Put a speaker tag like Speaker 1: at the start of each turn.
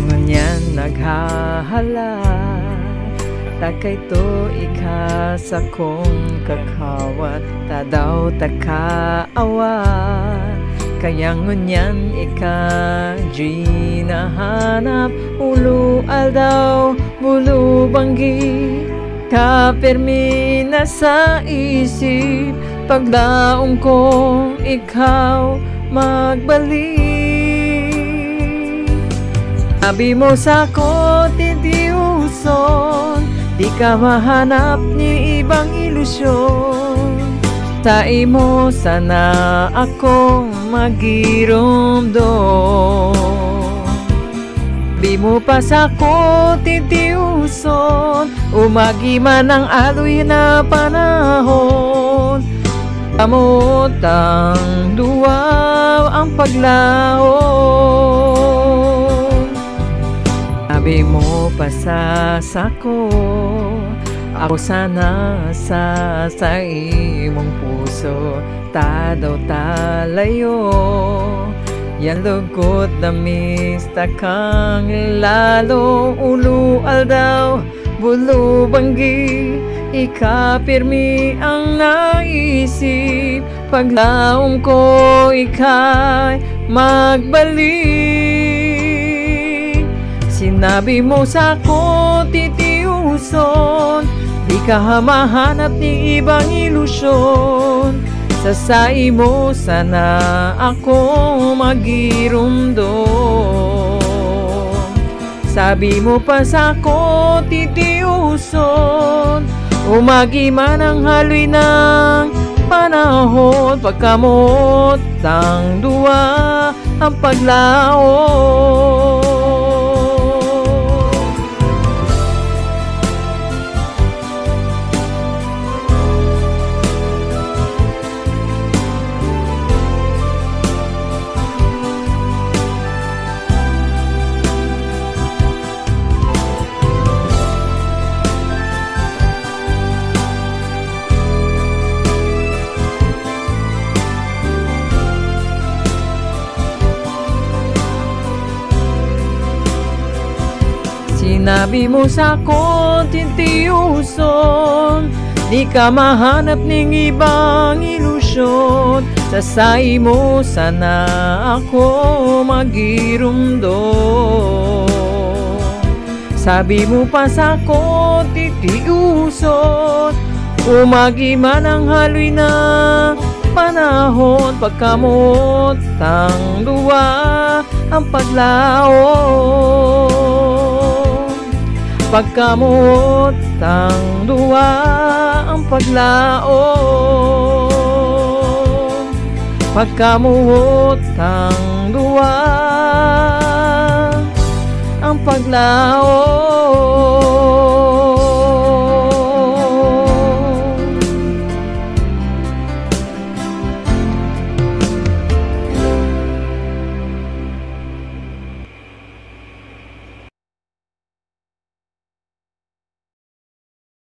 Speaker 1: ngunyan naghahala, takay to ika sa kong kakawat, tadaw takaawa, kaya ngunyan ika ginahanap, ulu aldaw bulu banggi, kapirmi na sa isip, paglaong kong ikaw magbalik. Sabi mo sa ko titiuson, di ka mahanap ni ibang ilusyon, sa imo sana akong magiromdom. Sabi mo pa sa ko titiuson, umagi man ang aloy na panahon, kamot ang duwaw ang paglaon. Sabi mo pa sa sako, ako sana sa imong puso, tadaw talayo, yan lugod na mista kang lalo, ulu aldaw bulu banggi, ikapirmi ang naisip, paglaom ko ika'y magbalik. Sinabi mo sa ko titiuson, di ka mahanap ni ibang ilusyon, sa imo sana ako magiromdom. Sabi mo pa sa ko titiuson, umagi man ang haloy ng panahon, pagkamot ang duwa ang paglaon. Sinabi mo sa ko titiuson, di ka mahanap ning ibang ilusyon, sa imo sana ako magiromdom. Sabi mo pa sa ko titiuson, umagi man ang haloy na panahon, pagkamot ang duwa ang paglaon. Pagkamot ang duwa ang paglaon, pagkamot ang duwa ang paglaon.